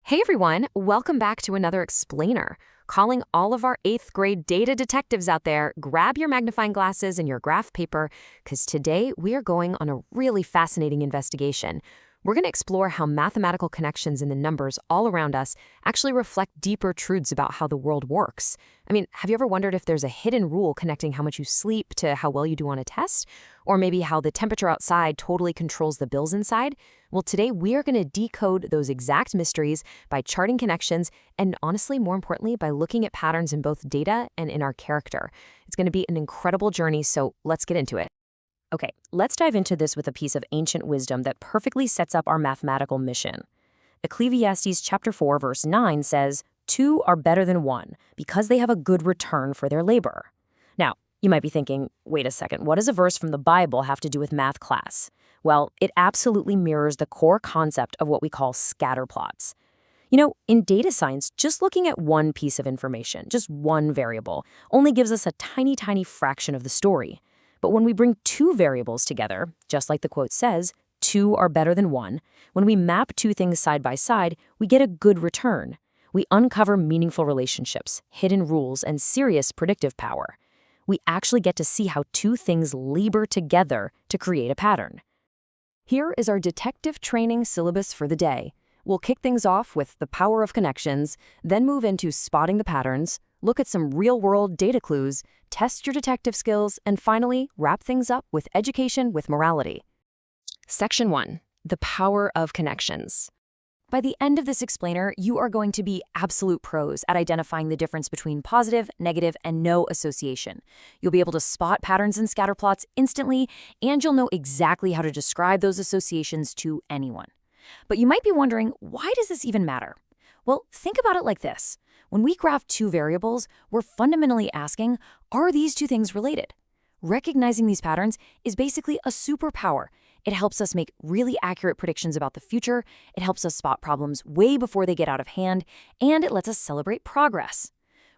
Hey everyone, welcome back to another explainer. Calling all of our 8th grade data detectives out there, grab your magnifying glasses and your graph paper, because today we are going on a really fascinating investigation. We're going to explore how mathematical connections in the numbers all around us actually reflect deeper truths about how the world works. I mean, have you ever wondered if there's a hidden rule connecting how much you sleep to how well you do on a test? Or maybe how the temperature outside totally controls the bills inside? Well, today we are going to decode those exact mysteries by charting connections and, honestly, more importantly, by looking at patterns in both data and in our character. It's going to be an incredible journey, so let's get into it. Okay, let's dive into this with a piece of ancient wisdom that perfectly sets up our mathematical mission. Ecclesiastes chapter 4, verse 9 says, "Two are better than one, because they have a good return for their labor." Now, you might be thinking, wait a second, what does a verse from the Bible have to do with math class? Well, it absolutely mirrors the core concept of what we call scatter plots. You know, in data science, just looking at one piece of information, just one variable, only gives us a tiny, tiny fraction of the story. But when we bring two variables together, just like the quote says, two are better than one, when we map two things side by side, we get a good return. We uncover meaningful relationships, hidden rules, and serious predictive power. We actually get to see how two things labor together to create a pattern. Here is our detective training syllabus for the day. We'll kick things off with the power of connections, then move into spotting the patterns, look at some real-world data clues, test your detective skills, and finally, wrap things up with education with morality. Section 1. The power of connections. By the end of this explainer, you are going to be absolute pros at identifying the difference between positive, negative, and no association. You'll be able to spot patterns in scatterplots instantly, and you'll know exactly how to describe those associations to anyone. But you might be wondering, why does this even matter? Well, think about it like this. When we graph two variables, we're fundamentally asking, are these two things related? Recognizing these patterns is basically a superpower. It helps us make really accurate predictions about the future, it helps us spot problems way before they get out of hand, and it lets us celebrate progress.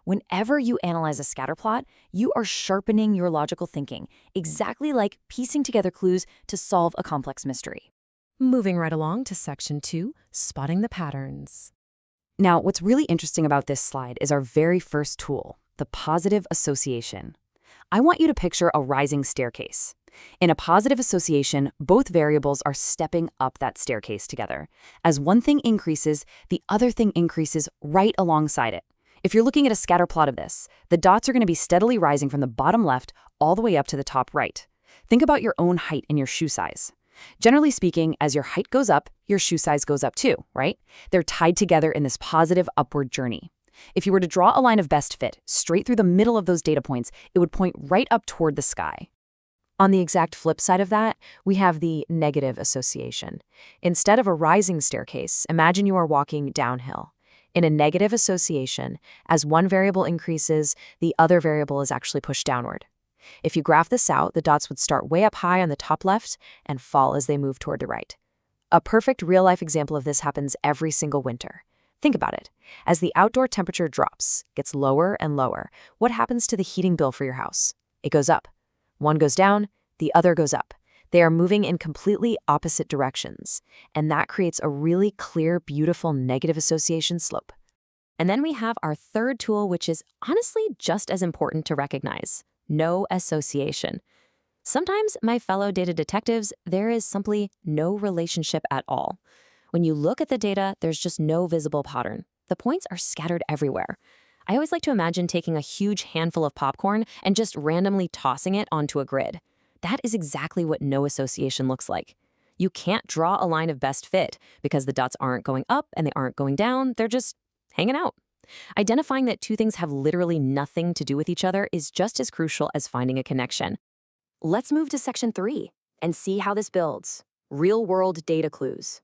Whenever you analyze a scatterplot, you are sharpening your logical thinking, exactly like piecing together clues to solve a complex mystery. Moving right along to Section 2, Spotting the Patterns. Now, what's really interesting about this slide is our very first tool, the positive association. I want you to picture a rising staircase. In a positive association, both variables are stepping up that staircase together. As one thing increases, the other thing increases right alongside it. If you're looking at a scatter plot of this, the dots are going to be steadily rising from the bottom left all the way up to the top right. Think about your own height and your shoe size. Generally speaking, as your height goes up, your shoe size goes up too, right? They're tied together in this positive upward journey. If you were to draw a line of best fit straight through the middle of those data points, it would point right up toward the sky. On the exact flip side of that, we have the negative association. Instead of a rising staircase, imagine you are walking downhill. In a negative association, as one variable increases, the other variable is actually pushed downward. If you graph this out, the dots would start way up high on the top left and fall as they move toward the right. A perfect real-life example of this happens every single winter. Think about it. As the outdoor temperature drops, gets lower and lower, what happens to the heating bill for your house? It goes up. One goes down, the other goes up. They are moving in completely opposite directions, and that creates a really clear, beautiful negative association slope. And then we have our third tool, which is honestly just as important to recognize. No association. Sometimes, my fellow data detectives, there is simply no relationship at all. When you look at the data, there's just no visible pattern. The points are scattered everywhere. I always like to imagine taking a huge handful of popcorn and just randomly tossing it onto a grid. That is exactly what no association looks like. You can't draw a line of best fit because the dots aren't going up and they aren't going down, they're just hanging out. Identifying that two things have literally nothing to do with each other is just as crucial as finding a connection. Let's move to Section 3 and see how this builds. Real-world data clues.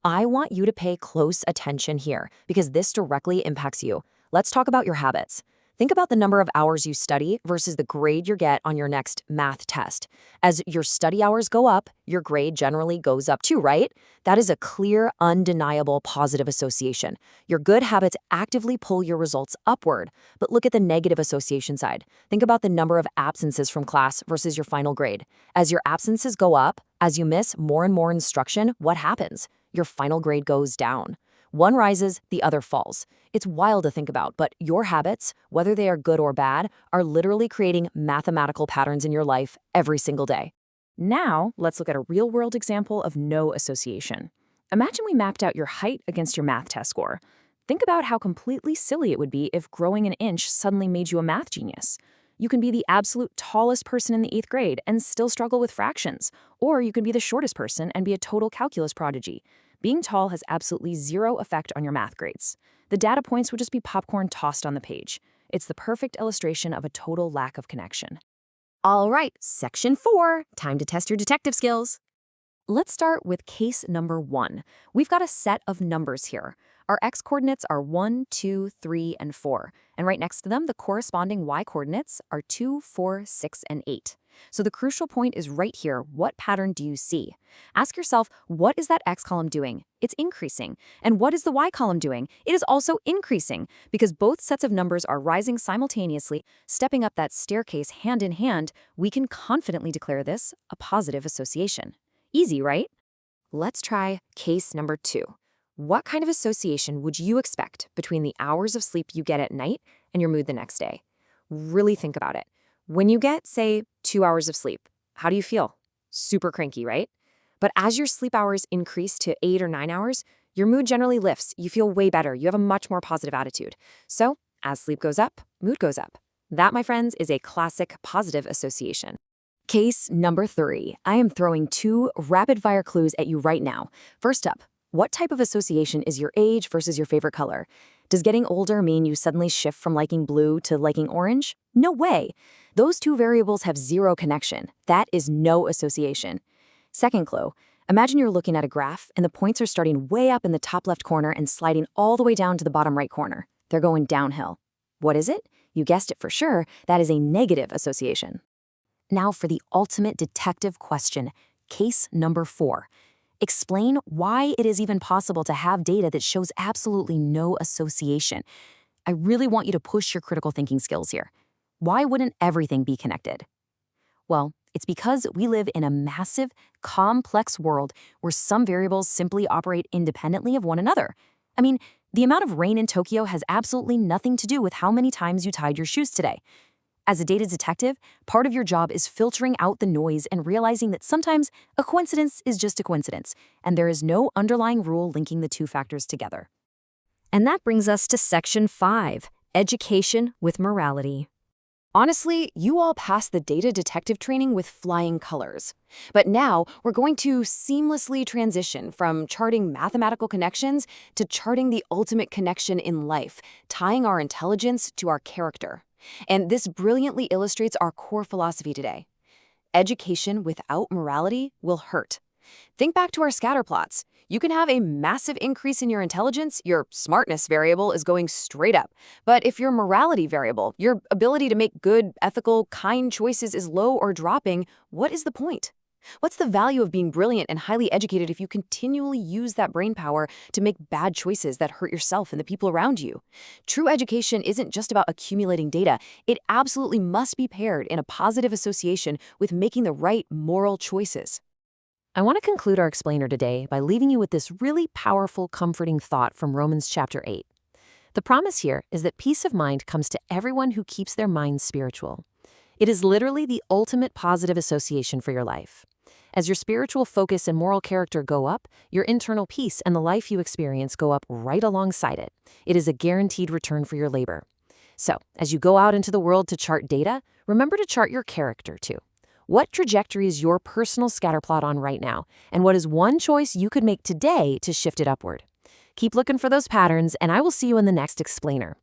I want you to pay close attention here because this directly impacts you. Let's talk about your habits. Think about the number of hours you study versus the grade you get on your next math test. As your study hours go up, your grade generally goes up too, right? That is a clear, undeniable positive association. Your good habits actively pull your results upward. But look at the negative association side. Think about the number of absences from class versus your final grade. As your absences go up, as you miss more and more instruction, what happens? Your final grade goes down. One rises, the other falls. It's wild to think about, but your habits, whether they are good or bad, are literally creating mathematical patterns in your life every single day. Now, let's look at a real-world example of no association. Imagine we mapped out your height against your math test score. Think about how completely silly it would be if growing an inch suddenly made you a math genius. You can be the absolute tallest person in the 8th grade and still struggle with fractions, or you can be the shortest person and be a total calculus prodigy. Being tall has absolutely zero effect on your math grades. The data points would just be popcorn tossed on the page. It's the perfect illustration of a total lack of connection. All right, section 4, time to test your detective skills. Let's start with case number 1. We've got a set of numbers here. Our x-coordinates are 1, 2, 3, and 4. And right next to them, the corresponding y-coordinates are 2, 4, 6, and 8. So the crucial point is right here. What pattern do you see? Ask yourself, what is that x column doing? It's increasing. And what is the y column doing? It is also increasing, because both sets of numbers are rising simultaneously, stepping up that staircase hand in hand. We can confidently declare this a positive association. Easy, right? Let's try case number 2. What kind of association would you expect between the hours of sleep you get at night and your mood the next day? Really think about it. When you get, say, 2 hours of sleep, how do you feel? Super cranky, right? But as your sleep hours increase to 8 or 9 hours, your mood generally lifts. You feel way better. You have a much more positive attitude. So, as sleep goes up, mood goes up. That, my friends, is a classic positive association. Case number 3. I am throwing 2 rapid-fire clues at you right now. First up, what type of association is your age versus your favorite color? Does getting older mean you suddenly shift from liking blue to liking orange? No way. Those 2 variables have zero connection. That is no association. Second clue, imagine you're looking at a graph and the points are starting way up in the top left corner and sliding all the way down to the bottom right corner. They're going downhill. What is it? You guessed it for sure. That is a negative association. Now for the ultimate detective question, case number 4. Explain why it is even possible to have data that shows absolutely no association. I really want you to push your critical thinking skills here. Why wouldn't everything be connected? Well, it's because we live in a massive, complex world where some variables simply operate independently of one another. I mean, the amount of rain in Tokyo has absolutely nothing to do with how many times you tied your shoes today. As a data detective, part of your job is filtering out the noise and realizing that sometimes a coincidence is just a coincidence, and there is no underlying rule linking the 2 factors together. And that brings us to section 5, education with morality. Honestly, you all passed the data detective training with flying colors. But now we're going to seamlessly transition from charting mathematical connections to charting the ultimate connection in life, tying our intelligence to our character. And this brilliantly illustrates our core philosophy today. Education without morality will hurt. Think back to our scatter plots. You can have a massive increase in your intelligence, your smartness variable is going straight up. But if your morality variable, your ability to make good, ethical, kind choices is low or dropping, what is the point? What's the value of being brilliant and highly educated if you continually use that brain power to make bad choices that hurt yourself and the people around you? True education isn't just about accumulating data. It absolutely must be paired in a positive association with making the right moral choices. I want to conclude our explainer today by leaving you with this really powerful, comforting thought from Romans chapter 8. The promise here is that peace of mind comes to everyone who keeps their minds spiritual. It is literally the ultimate positive association for your life. As your spiritual focus and moral character go up, your internal peace and the life you experience go up right alongside it. It is a guaranteed return for your labor. So, as you go out into the world to chart data, remember to chart your character too. What trajectory is your personal scatterplot on right now? And what is one choice you could make today to shift it upward? Keep looking for those patterns, and I will see you in the next explainer.